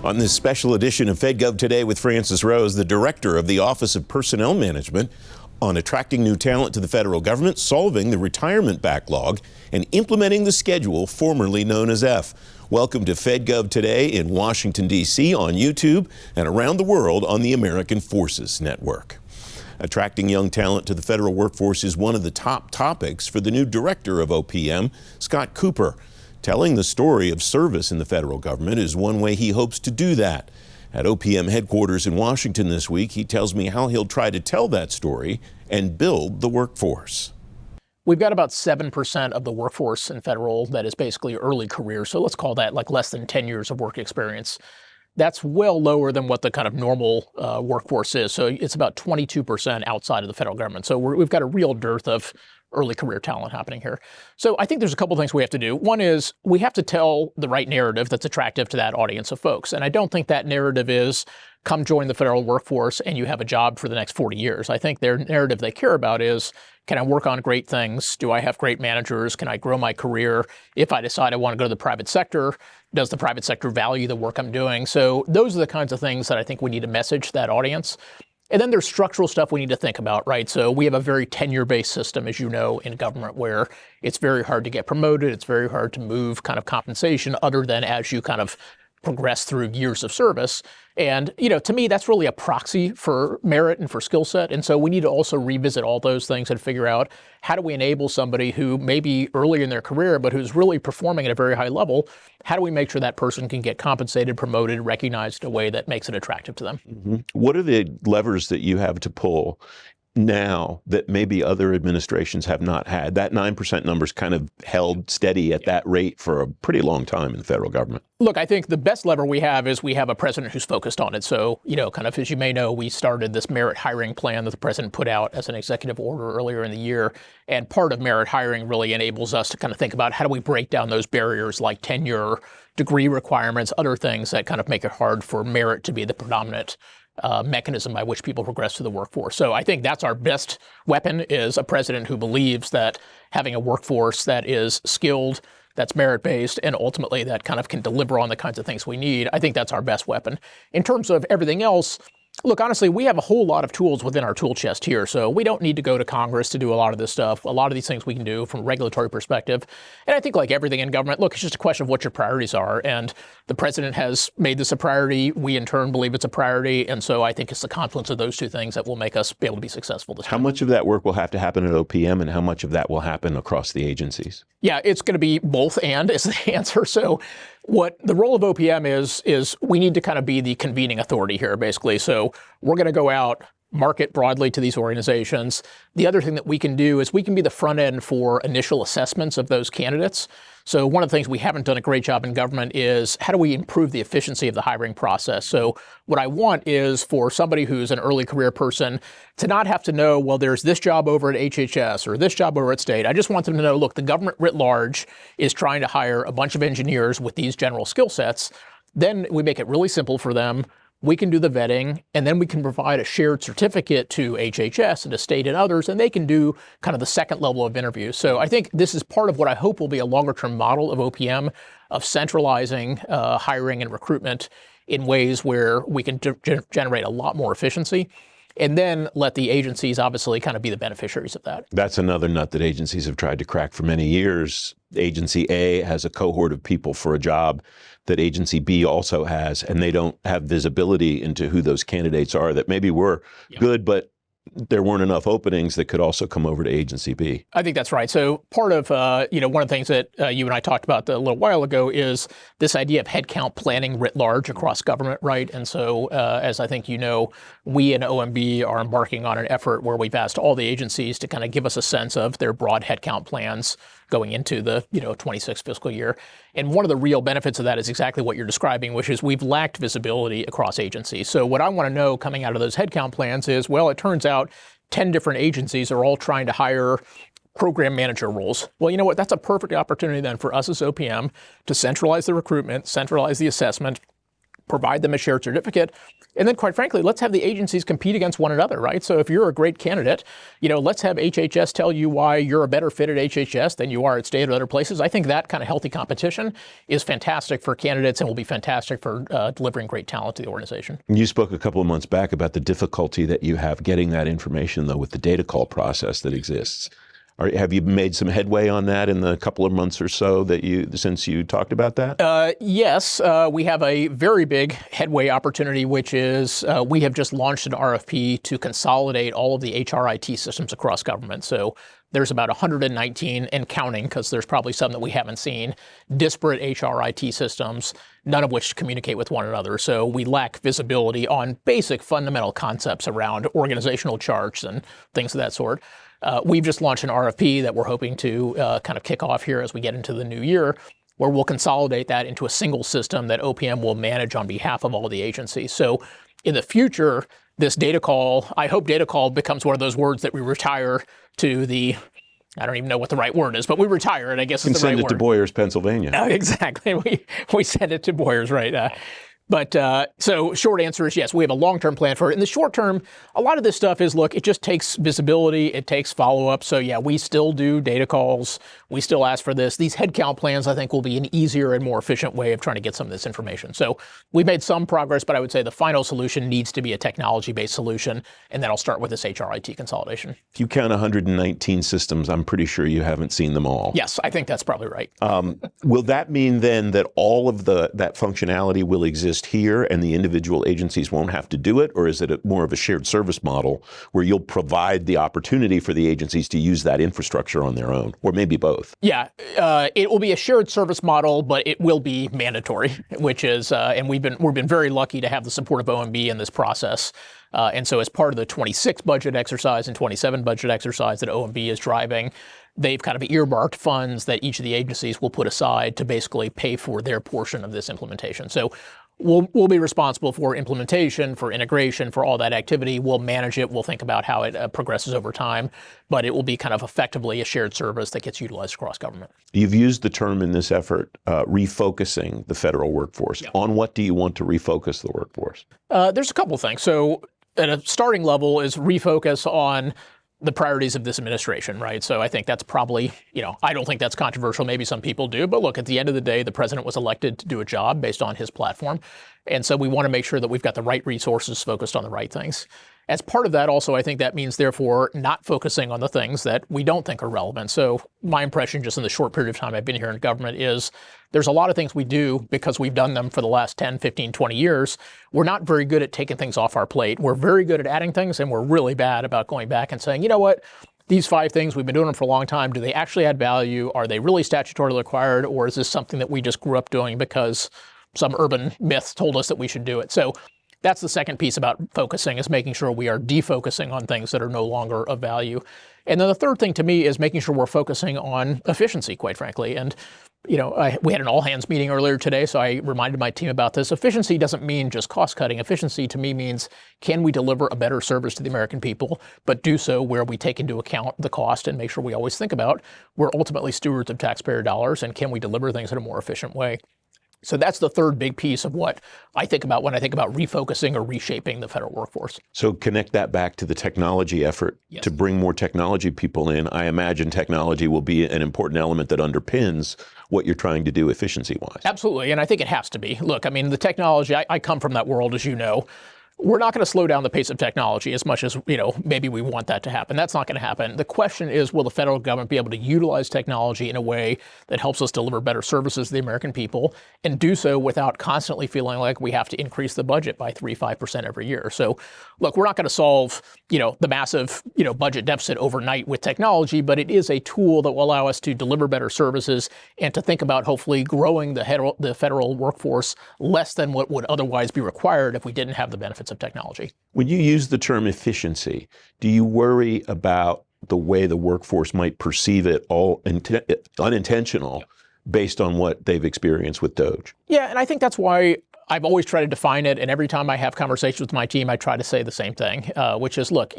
On this special edition of FedGov Today with Francis Rose, the director of the Office of Personnel Management, on attracting new talent to the federal government, solving the retirement backlog, and implementing the schedule formerly known as F. Welcome to FedGov Today in Washington, D.C., on YouTube and around the world on the American Forces Network. Attracting young talent to the federal workforce is one of the top topics for the new director of OPM, Scott Kupor. Telling the story of service in the federal government is one way he hopes to do that. At OPM headquarters in Washington this week, he tells me how he'll try to tell that story and build the workforce. We've got about 7% of the workforce in federal that is basically early career. So let's call that like less than 10 years of work experience. That's well lower than what the kind of normal workforce is. So it's about 22% outside of the federal government. So we've got a real dearth of early career talent happening here. So I think there's a couple of things we have to do. One is we have to tell the right narrative that's attractive to that audience of folks. And I don't think that narrative is come join the federal workforce and you have a job for the next 40 years. I think their narrative they care about is, can I work on great things? Do I have great managers? Can I grow my career? If I decide I want to go to the private sector, does the private sector value the work I'm doing? So those are the kinds of things that I think we need to message to that audience. And then there's structural stuff we need to think about, right? So we have a very tenure-based system, as you know, in government where it's very hard to get promoted. It's very hard to move kind of compensation other than as you kind of progress through years of service. And, you know, to me, that's really a proxy for merit and for skill set. And so we need to also revisit all those things and figure out how do we enable somebody who may be early in their career, but who's really performing at a very high level. How do we make sure that person can get compensated, promoted, recognized in a way that makes it attractive to them? Mm-hmm. What are the levers that you have to pull now that maybe other administrations have not had? That 9% number's kind of held steady at that rate for a pretty long time in the federal government. Look, I think the best lever we have is we have a president who's focused on it. So, you know, kind of as you may know, we started this merit hiring plan that the president put out as an executive order earlier in the year. And part of merit hiring really enables us to kind of think about how do we break down those barriers like tenure, degree requirements, other things that kind of make it hard for merit to be the predominant mechanism by which people progress through the workforce. So I think that's our best weapon, is a president who believes that having a workforce that is skilled, that's merit-based, and ultimately that kind of can deliver on the kinds of things we need. I think that's our best weapon. In terms of everything else, look, honestly, we have a whole lot of tools within our tool chest here. So we don't need to go to Congress to do a lot of this stuff. A lot of these things we can do from a regulatory perspective. And I think like everything in government, look, it's just a question of what your priorities are. And the president has made this a priority. We in turn believe it's a priority. And so I think it's the confluence of those two things that will make us be able to be successful this time. How much of that work will have to happen at OPM and how much of that will happen across the agencies? Yeah, it's going to be both and is the answer. So what the role of OPM is we need to kind of be the convening authority here, basically. So we're going to go out, market broadly to these organizations. The other thing that we can do is we can be the front end for initial assessments of those candidates. So one of the things we haven't done a great job in government is how do we improve the efficiency of the hiring process? So what I want is for somebody who's an early career person to not have to know, well, there's this job over at HHS or this job over at state. I just want them to know, look, the government writ large is trying to hire a bunch of engineers with these general skill sets. Then we make it really simple for them. We can do the vetting, and then we can provide a shared certificate to HHS and to state and others, and they can do kind of the second level of interviews. So I think this is part of what I hope will be a longer-term model of OPM, of centralizing hiring and recruitment in ways where we can generate a lot more efficiency. And then let the agencies obviously kind of be the beneficiaries of that. That's another nut that agencies have tried to crack for many years. Agency A has a cohort of people for a job that Agency B also has, and they don't have visibility into who those candidates are that maybe were good, but there weren't enough openings that could also come over to Agency B. I think that's right. So part of, one of the things that you and I talked about a little while ago is this idea of headcount planning writ large across government, right? And so as I think you know, we in OMB are embarking on an effort where we've asked all the agencies to kind of give us a sense of their broad headcount plans going into the 26 fiscal year. And one of the real benefits of that is exactly what you're describing, which is we've lacked visibility across agencies. So what I want to know coming out of those headcount plans is, well, it turns out 10 different agencies are all trying to hire program manager roles. Well, you know what? That's a perfect opportunity then for us as OPM to centralize the recruitment, centralize the assessment, provide them a shared certificate, and then quite frankly, let's have the agencies compete against one another, right? So if you're a great candidate, let's have HHS tell you why you're a better fit at HHS than you are at state or other places. I think that kind of healthy competition is fantastic for candidates and will be fantastic for delivering great talent to the organization. You spoke a couple of months back about the difficulty that you have getting that information, though, with the data call process that exists. Have you made some headway on that in the couple of months or so since you talked about that? Yes, we have a very big headway opportunity, which is we have just launched an RFP to consolidate all of the HRIT systems across government. So there's about 119 and counting, because there's probably some that we haven't seen, disparate HRIT systems, none of which communicate with one another. So we lack visibility on basic fundamental concepts around organizational charts and things of that sort. We've just launched an RFP that we're hoping to kind of kick off here as we get into the new year, where we'll consolidate that into a single system that OPM will manage on behalf of all the agencies. So in the future, this data call, I hope data call becomes one of those words that we retire to the, I don't even know what the right word is, but we retire it, I guess is the right word. Send it to Boyers, Pennsylvania. Exactly. We send it to Boyers, right? But so short answer is yes, we have a long-term plan for it. In the short term, a lot of this stuff is, look, it just takes visibility, it takes follow-up. So yeah, we still do data calls, we still ask for this. These headcount plans, I think, will be an easier and more efficient way of trying to get some of this information. So we've made some progress, but I would say the final solution needs to be a technology-based solution, and then I'll start with this HRIT consolidation. If you count 119 systems, I'm pretty sure you haven't seen them all. Yes, I think that's probably right. Will that mean then that all of that functionality will exist here and the individual agencies won't have to do it? Or is it more of a shared service model where you'll provide the opportunity for the agencies to use that infrastructure on their own, or maybe both? Yeah, it will be a shared service model, but it will be mandatory, which is, and we've been very lucky to have the support of OMB in this process. And so as part of the 26 budget exercise and 27 budget exercise that OMB is driving, they've kind of earmarked funds that each of the agencies will put aside to basically pay for their portion of this implementation. So we'll be responsible for implementation, for integration, for all that activity. We'll manage it. We'll think about how it progresses over time, but it will be kind of effectively a shared service that gets utilized across government. You've used the term in this effort, refocusing the federal workforce. Yep. On what do you want to refocus the workforce? There's a couple of things. So at a starting level is refocus on the priorities of this administration, right? So I think that's probably, I don't think that's controversial. Maybe some people do, but look, at the end of the day, the president was elected to do a job based on his platform. And so we want to make sure that we've got the right resources focused on the right things. As part of that also, I think that means therefore not focusing on the things that we don't think are relevant. So my impression just in the short period of time I've been here in government is there's a lot of things we do because we've done them for the last 10, 15, 20 years. We're not very good at taking things off our plate. We're very good at adding things, and we're really bad about going back and saying, you know what, these 5 things, we've been doing them for a long time. Do they actually add value? Are they really statutorily required? Or is this something that we just grew up doing because some urban myth told us that we should do it? So that's the second piece about focusing, is making sure we are defocusing on things that are no longer of value. And then the third thing to me is making sure we're focusing on efficiency, quite frankly. And we had an all-hands meeting earlier today, so I reminded my team about this. Efficiency doesn't mean just cost-cutting. Efficiency to me means, can we deliver a better service to the American people, but do so where we take into account the cost and make sure we always think about we're ultimately stewards of taxpayer dollars, and can we deliver things in a more efficient way? So that's the third big piece of what I think about when I think about refocusing or reshaping the federal workforce. So connect that back to the technology effort. Yes. To bring more technology people in. I imagine technology will be an important element that underpins what you're trying to do efficiency-wise. Absolutely, and I think it has to be. Look, I mean, the technology, I come from that world, as you know. We're not going to slow down the pace of technology as much as, maybe we want that to happen. That's not going to happen. The question is, will the federal government be able to utilize technology in a way that helps us deliver better services to the American people, and do so without constantly feeling like we have to increase the budget by 3-5% every year? So, look, we're not going to solve, the massive, budget deficit overnight with technology, but it is a tool that will allow us to deliver better services and to think about hopefully growing the federal workforce less than what would otherwise be required if we didn't have the benefits of technology. When you use the term efficiency, do you worry about the way the workforce might perceive it all unintentional based on what they've experienced with DOGE? Yeah, and I think that's why I've always tried to define it, and every time I have conversations with my team, I try to say the same thing, which is, look,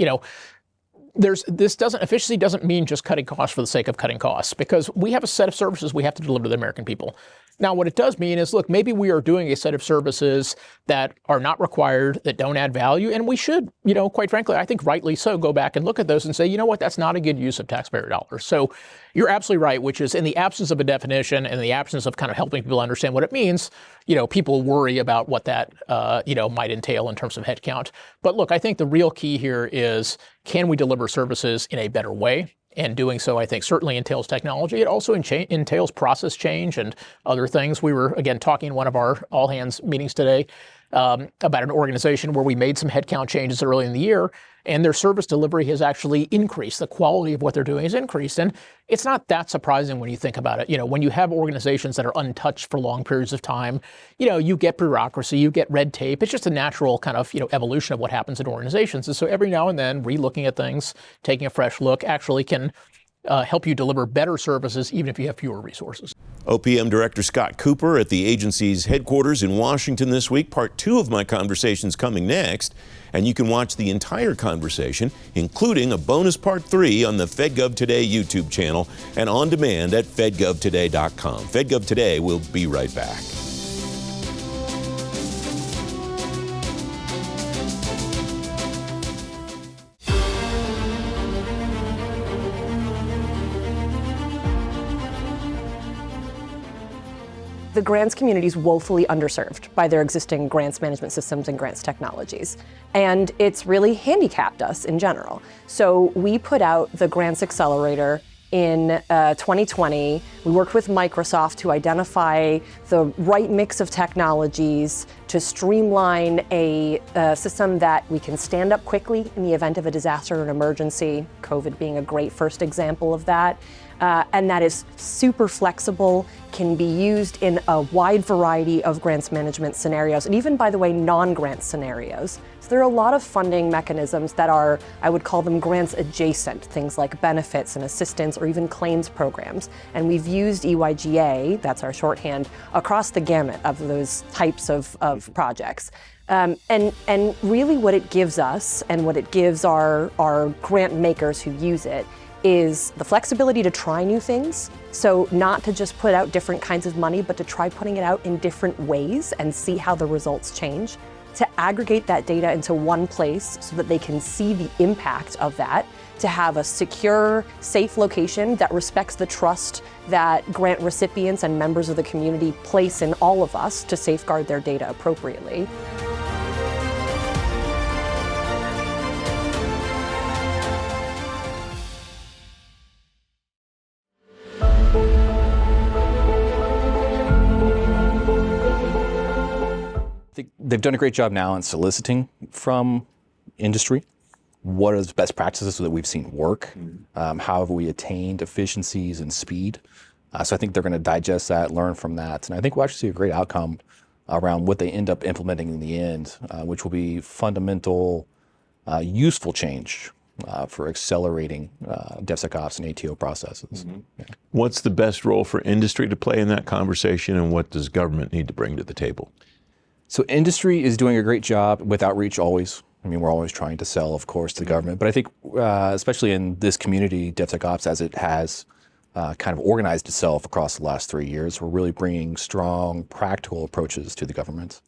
efficiency doesn't mean just cutting costs for the sake of cutting costs, because we have a set of services we have to deliver to the American people. Now, what it does mean is, look, maybe we are doing a set of services that are not required, that don't add value, and we should, quite frankly, I think rightly so, go back and look at those and say, you know what, that's not a good use of taxpayer dollars. So you're absolutely right, which is in the absence of a definition and in the absence of kind of helping people understand what it means, people worry about what that, might entail in terms of headcount. But look, I think the real key here is, can we deliver services in a better way? And doing so, I think, certainly entails technology. It also entails process change and other things. We were, again, talking in one of our all-hands meetings today about an organization where we made some headcount changes early in the year, and their service delivery has actually increased. The quality of what they're doing has increased. And it's not that surprising when you think about it. When you have organizations that are untouched for long periods of time, you get bureaucracy, you get red tape. It's just a natural kind of, evolution of what happens in organizations. And so every now and then, re-looking at things, taking a fresh look, actually can help you deliver better services, even if you have fewer resources. OPM Director Scott Kupor at the agency's headquarters in Washington this week. Part 2 of my conversation's coming next, and you can watch the entire conversation, including a bonus Part 3 on the FedGov Today YouTube channel and on demand at fedgovtoday.com. FedGov Today will be right back. The grants community is woefully underserved by their existing grants management systems and grants technologies. And it's really handicapped us in general. So we put out the Grants Accelerator in 2020. We worked with Microsoft to identify the right mix of technologies to streamline a system that we can stand up quickly in the event of a disaster or an emergency, COVID being a great first example of that. And that is super flexible, can be used in a wide variety of grants management scenarios, and even, by the way, non-grant scenarios. So there are a lot of funding mechanisms that are, I would call them grants adjacent, things like benefits and assistance or even claims programs. And we've used EYGA, that's our shorthand, across the gamut of those types of projects. And really what it gives us and what it gives our grant makers who use it is the flexibility to try new things. So not to just put out different kinds of money, but to try putting it out in different ways and see how the results change. To aggregate that data into one place so that they can see the impact of that. To have a secure, safe location that respects the trust that grant recipients and members of the community place in all of us to safeguard their data appropriately. They've done a great job now in soliciting from industry. What are the best practices that we've seen work? How have we attained efficiencies and speed? So I think they're going to digest that, learn from that. And I think we'll actually see a great outcome around what they end up implementing in the end, which will be fundamental, useful change for accelerating DevSecOps and ATO processes. Yeah. What's the best role for industry to play in that conversation, and what does government need to bring to the table? So industry is doing a great job with outreach always. I mean, we're always trying to sell, of course, to government. But I think, especially in this community, DevSecOps, as it has kind of organized itself across the last 3 years, we're really bringing strong, practical approaches to the government.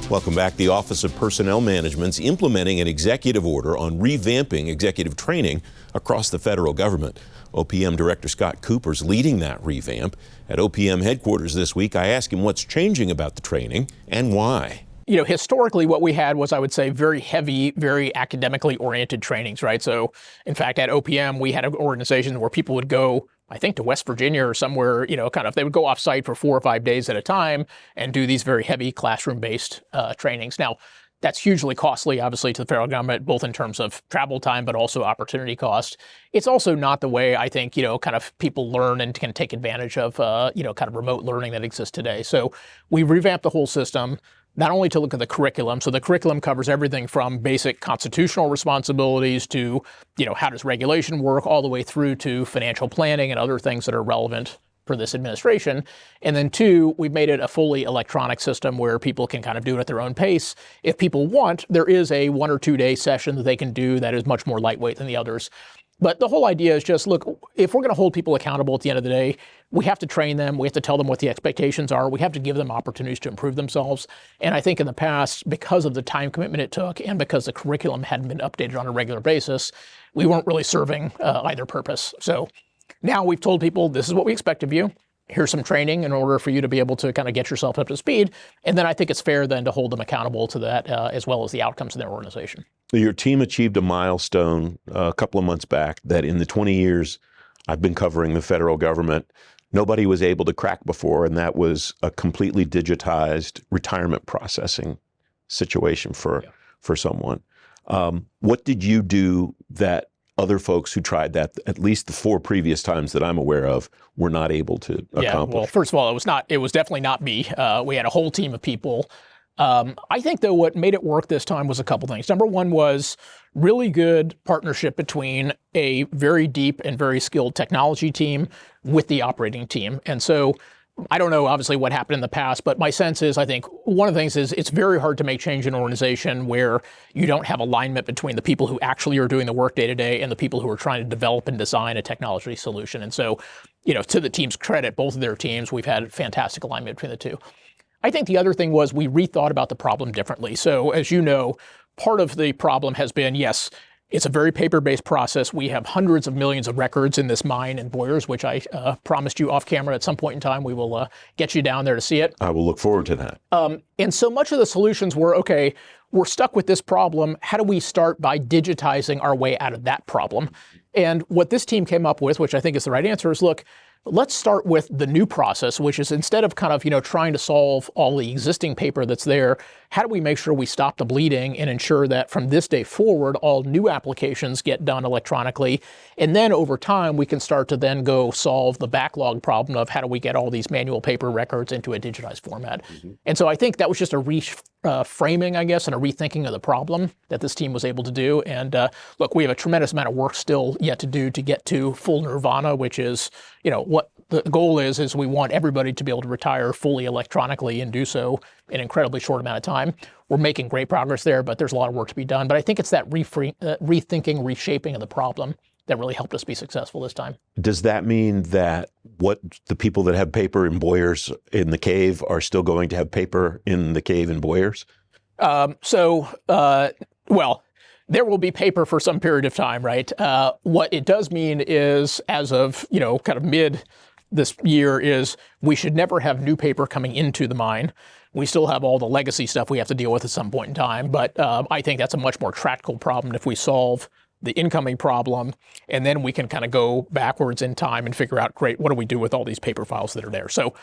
Welcome back. The Office of Personnel Management's implementing an executive order on revamping executive training across the federal government. OPM Director Scott Kupor's leading that revamp. At OPM headquarters this week, I asked him what's changing about the training and why. Historically, what we had was, I would say, very heavy, very academically oriented trainings, right? So, in fact, at OPM, we had an organization where people would go, I think, to West Virginia or somewhere, they would go off-site for 4 or 5 days at a time and do these very heavy classroom-based trainings. Now, that's hugely costly, obviously, to the federal government, both in terms of travel time, but also opportunity cost. It's also not the way, I think, people learn and can take advantage of, remote learning that exists today. So we revamped the whole system, not only to look at the curriculum. So the curriculum covers everything from basic constitutional responsibilities to, how does regulation work, all the way through to financial planning and other things that are relevant for this administration. And then two, we've made it a fully electronic system where people can kind of do it at their own pace. If people want, there is a 1 or 2 day session that they can do that is much more lightweight than the others. But the whole idea is just, look, if we're going to hold people accountable at the end of the day, we have to train them. We have to tell them what the expectations are. We have to give them opportunities to improve themselves. And I think in the past, because of the time commitment it took and because the curriculum hadn't been updated on a regular basis, we weren't really serving either purpose. So now we've told people, this is what we expect of you. Here's some training in order for you to be able to kind of get yourself up to speed. And then I think it's fair then to hold them accountable to that as well as the outcomes of their organization. Your team achieved a milestone a couple of months back that in the 20 years I've been covering the federal government, nobody was able to crack before, and that was a completely digitized retirement processing situation for someone. What did you do that other folks who tried that, at least the 4 previous times that I'm aware of, were not able to accomplish? Well, first of all, it was definitely not me. We had a whole team of people. I think, though, what made it work this time was a couple things. Number one was really good partnership between a very deep and very skilled technology team with the operating team. And so I don't know, obviously, what happened in the past, but my sense is, I think one of the things is it's very hard to make change in an organization where you don't have alignment between the people who actually are doing the work day to day and the people who are trying to develop and design a technology solution. And so, to the team's credit, both of their teams, we've had fantastic alignment between the two. I think the other thing was we rethought about the problem differently. So as you know, part of the problem has been, yes, it's a very paper-based process. We have hundreds of millions of records in this mine in Boyers, which I promised you off camera at some point in time. We will get you down there to see it. I will look forward to that. And so much of the solutions were, okay, we're stuck with this problem. How do we start by digitizing our way out of that problem? And what this team came up with, which I think is the right answer, is look, let's start with the new process, which is instead of kind of, trying to solve all the existing paper that's there, how do we make sure we stop the bleeding and ensure that from this day forward, all new applications get done electronically? And then over time, we can start to then go solve the backlog problem of how do we get all these manual paper records into a digitized format. And so I think that was just a reframing, I guess, and a rethinking of the problem that this team was able to do. And look, we have a tremendous amount of work still yet to do to get to full nirvana, which is, what the goal is we want everybody to be able to retire fully electronically and do so in an incredibly short amount of time. We're making great progress there, but there's a lot of work to be done. But I think it's that rethinking, reshaping of the problem that really helped us be successful this time. Does that mean that what the people that have paper in Boyers in the cave are still going to have paper in the cave in Boyers? Well, there will be paper for some period of time, right? What it does mean is, as of, kind of mid this year, is we should never have new paper coming into the mine. We still have all the legacy stuff we have to deal with at some point in time, but I think that's a much more tractable problem if we solve the incoming problem, and then we can kind of go backwards in time and figure out, great, what do we do with all these paper files that are there? So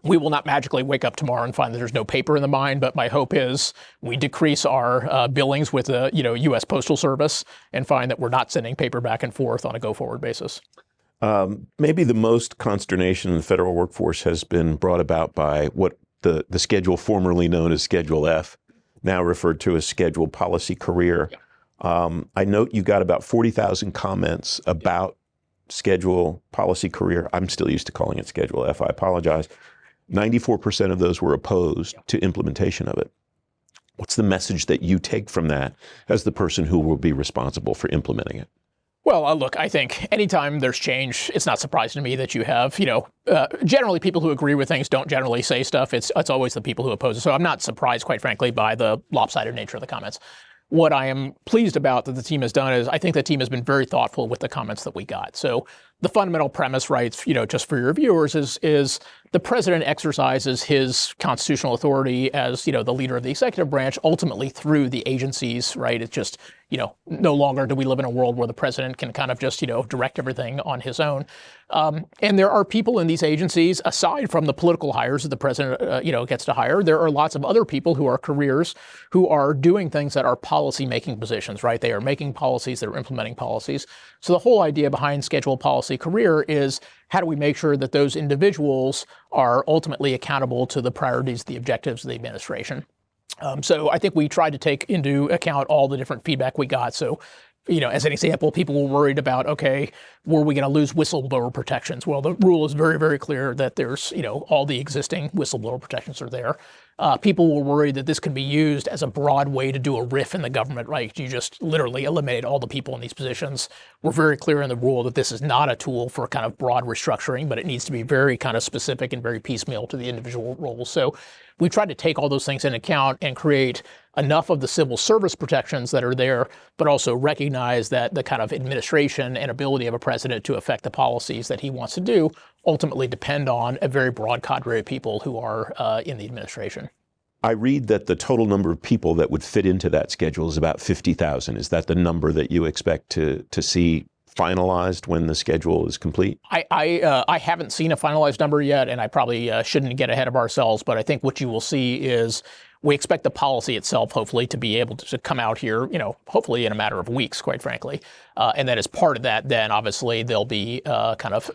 we will not magically wake up tomorrow and find that there's no paper in the mine, but my hope is we decrease our billings with the U.S. Postal Service and find that we're not sending paper back and forth on a go-forward basis. Maybe the most consternation in the federal workforce has been brought about by what the schedule formerly known as Schedule F, now referred to as Schedule Policy Career. I note you got about 40,000 comments about Schedule Policy Career. I'm still used to calling it Schedule F. I apologize. 94% of those were opposed to implementation of it. What's the message that you take from that as the person who will be responsible for implementing it? Well, look, I think anytime there's change, it's not surprising to me that you have, generally people who agree with things don't generally say stuff. It's always the people who oppose it. So I'm not surprised, quite frankly, by the lopsided nature of the comments. What I am pleased about that the team has done is I think the team has been very thoughtful with the comments that we got. So the fundamental premise, right, just for your viewers, is the president exercises his constitutional authority as, the leader of the executive branch, ultimately through the agencies, right? It's just, no longer do we live in a world where the president can kind of just, direct everything on his own. And there are people in these agencies, aside from the political hires that the president, gets to hire, there are lots of other people who are careers who are doing things that are policy-making positions, right? They are making policies, they're implementing policies. So the whole idea behind Schedule Policy Career is how do we make sure that those individuals are ultimately accountable to the priorities, the objectives of the administration? So I think we tried to take into account all the different feedback we got. So as an example, people were worried about, okay, were we going to lose whistleblower protections? Well, the rule is very, very clear that there's, all the existing whistleblower protections are there. People were worried that this could be used as a broad way to do a RIF in the government, right? You just literally eliminate all the people in these positions. We're very clear in the rule that this is not a tool for kind of broad restructuring, but it needs to be very kind of specific and very piecemeal to the individual roles. So we tried to take all those things into account and create enough of the civil service protections that are there, but also recognize that the kind of administration and ability of a president to affect the policies that he wants to do ultimately depend on a very broad cadre of people who are in the administration. I read that the total number of people that would fit into that schedule is about 50,000. Is that the number that you expect to see finalized when the schedule is complete? I haven't seen a finalized number yet, and I probably shouldn't get ahead of ourselves, but I think what you will see is we expect the policy itself, hopefully, to be able to come out here, hopefully in a matter of weeks, quite frankly. And then as part of that, then obviously there'll be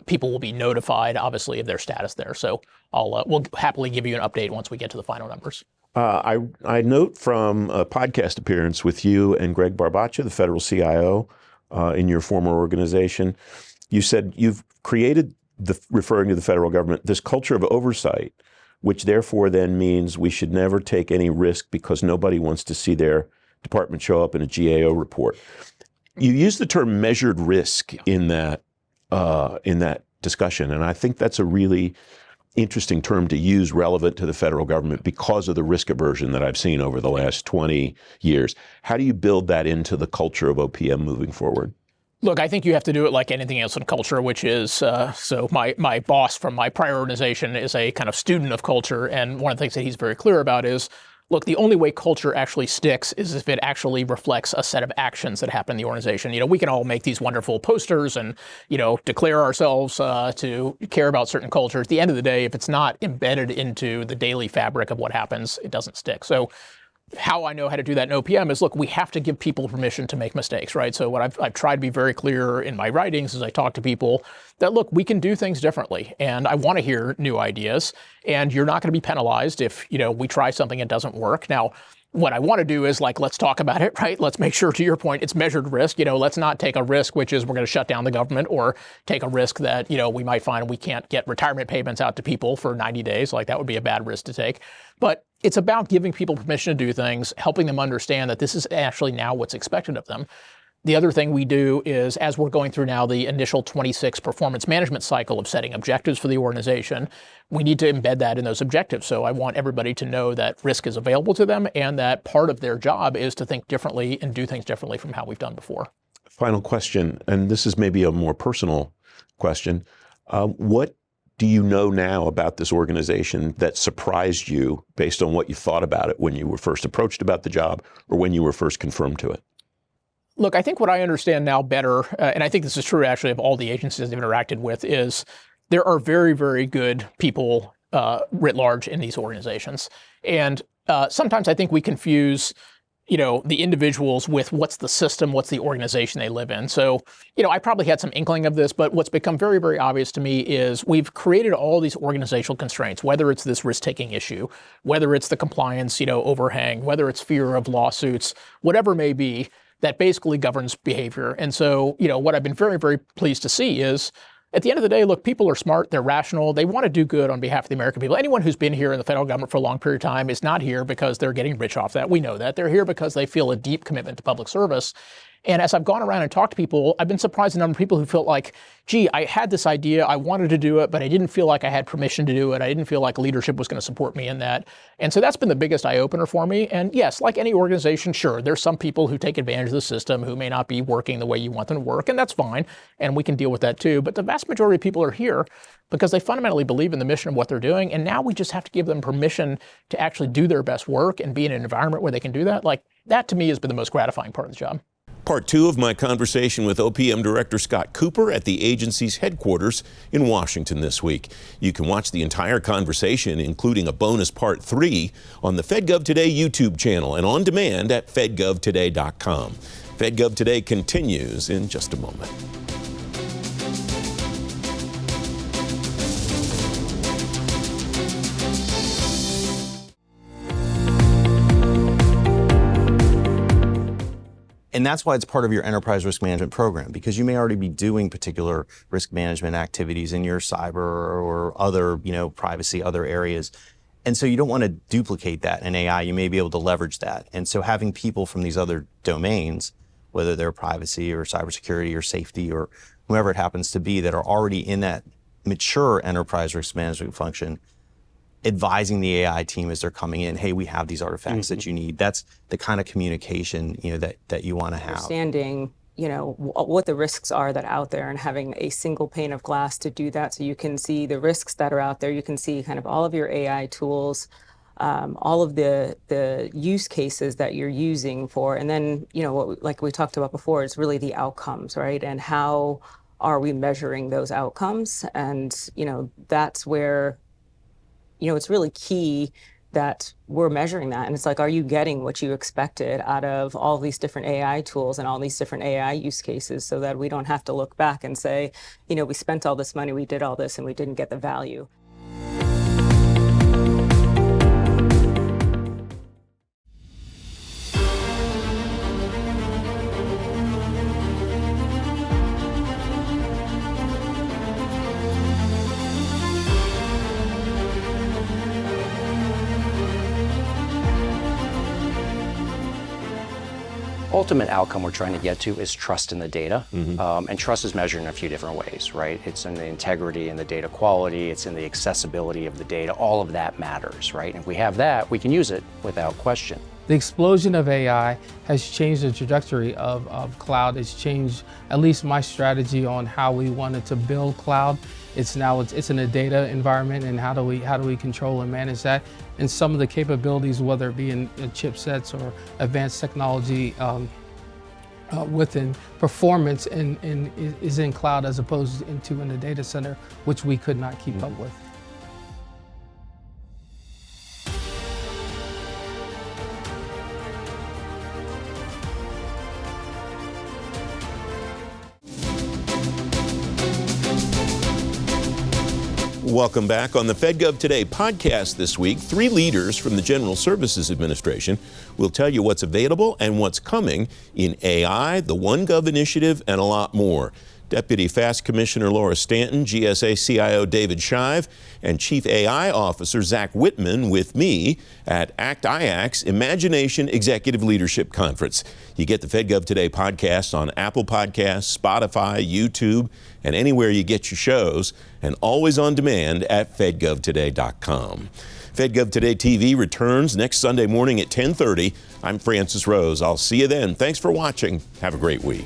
people will be notified, obviously, of their status there. So we'll happily give you an update once we get to the final numbers. I note from a podcast appearance with you and Greg Barbacha, the federal CIO, in your former organization, you said you've created, referring to the federal government, this culture of oversight, which therefore then means we should never take any risk because nobody wants to see their department show up in a GAO report. You use the term measured risk in that discussion, and I think that's a really interesting term to use relevant to the federal government because of the risk aversion that I've seen over the last 20 years. How do you build that into the culture of OPM moving forward? Look, I think you have to do it like anything else in culture, which is, so my boss from my prior organization is a kind of student of culture, and one of the things that he's very clear about is, look, the only way culture actually sticks is if it actually reflects a set of actions that happen in the organization. We can all make these wonderful posters and, declare ourselves to care about certain cultures. At the end of the day, if it's not embedded into the daily fabric of what happens, it doesn't stick. So how I know how to do that in OPM is, look, we have to give people permission to make mistakes, right? So what I've tried to be very clear in my writings as I talk to people that, look, we can do things differently, and I want to hear new ideas, and you're not going to be penalized if, we try something and it doesn't work. Now, what I want to do is let's talk about it, right? Let's make sure, to your point, it's measured risk. Let's not take a risk, which is we're going to shut down the government, or take a risk that, we might find we can't get retirement payments out to people for 90 days. That would be a bad risk to take. But it's about giving people permission to do things, helping them understand that this is actually now what's expected of them. The other thing we do is, as we're going through now the initial 26 performance management cycle of setting objectives for the organization, we need to embed that in those objectives. So I want everybody to know that risk is available to them and that part of their job is to think differently and do things differently from how we've done before. Final question, and this is maybe a more personal question. What do you know now about this organization that surprised you based on what you thought about it when you were first approached about the job or when you were first confirmed to it? Look, I think what I understand now better, and I think this is true actually of all the agencies I've interacted with, is there are very, very good people writ large in these organizations. And sometimes I think we confuse the individuals with what's the system, what's the organization they live in. So, I probably had some inkling of this, but what's become very, very obvious to me is we've created all these organizational constraints, whether it's this risk-taking issue, whether it's the compliance, overhang, whether it's fear of lawsuits, whatever it may be, that basically governs behavior. And so, what I've been very, very pleased to see is, at the end of the day, look, people are smart, they're rational, they want to do good on behalf of the American people. Anyone who's been here in the federal government for a long period of time is not here because they're getting rich off that. We know that. They're here because they feel a deep commitment to public service. And as I've gone around and talked to people, I've been surprised at the number of people who felt like, gee, I had this idea, I wanted to do it, but I didn't feel like I had permission to do it. I didn't feel like leadership was going to support me in that. And so that's been the biggest eye-opener for me. And yes, like any organization, sure, there's some people who take advantage of the system who may not be working the way you want them to work, and that's fine. And we can deal with that too. But the vast majority of people are here because they fundamentally believe in the mission of what they're doing. And now we just have to give them permission to actually do their best work and be in an environment where they can do that. That to me has been the most gratifying part of the job. Part 2 of my conversation with OPM Director Scott Kupor at the agency's headquarters in Washington this week. You can watch the entire conversation, including a bonus Part 3, on the FedGov Today YouTube channel and on demand at fedgovtoday.com. FedGov Today continues in just a moment. And that's why it's part of your enterprise risk management program, because you may already be doing particular risk management activities in your cyber or other, privacy, other areas. And so you don't want to duplicate that in AI. You may be able to leverage that. And so having people from these other domains, whether they're privacy or cybersecurity or safety or whoever it happens to be, that are already in that mature enterprise risk management function, advising the AI team as they're coming in, hey, we have these artifacts that you need. That's the kind of communication, that you want to have. Understanding, what the risks are that are out there and having a single pane of glass to do that, so you can see the risks that are out there. You can see kind of all of your AI tools, all of the use cases that you're using for, and then, like we talked about before, it's really the outcomes, right? And how are we measuring those outcomes? And, that's where, it's really key that we're measuring that. And it's like, are you getting what you expected out of all these different AI tools and all these different AI use cases, so that we don't have to look back and say, we spent all this money, we did all this, and we didn't get the value. Ultimate outcome we're trying to get to is trust in the data. And trust is measured in a few different ways, right? It's in the integrity and the data quality, it's in the accessibility of the data. All of that matters, right? And if we have that, we can use it without question. The explosion of AI has changed the trajectory of cloud. It's changed at least my strategy on how we wanted to build cloud. It's in a data environment, and how do we control and manage that? And some of the capabilities, whether it be in chipsets or advanced technology within performance, is in cloud as opposed to in the data center, which we could not keep up with. Welcome back. On the FedGov Today podcast this week, 3 leaders from the General Services Administration will tell you what's available and what's coming in AI, the OneGov initiative, and a lot more. Deputy FAST Commissioner Laura Stanton, GSA CIO David Shive, and Chief AI Officer Zach Whitman with me at ACT-IAC's Imagination Executive Leadership Conference. You get the FedGov Today podcast on Apple Podcasts, Spotify, YouTube, and anywhere you get your shows, and always on demand at fedgovtoday.com. FedGov Today TV returns next Sunday morning at 10:30. I'm Francis Rose. I'll see you then. Thanks for watching. Have a great week.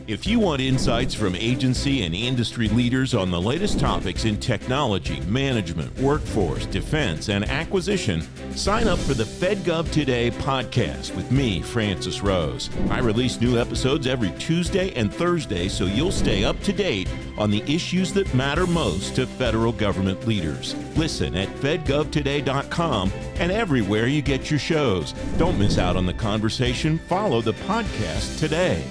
If you want insights from agency and industry leaders on the latest topics in technology, management, workforce, defense, and acquisition, sign up for the FedGov Today podcast with me, Francis Rose. I release new episodes every Tuesday and Thursday, so you'll stay up to date on the issues that matter most to federal government leaders. Listen at fedgovtoday.com and everywhere you get your shows. Don't miss out on the conversation. Follow the podcast today.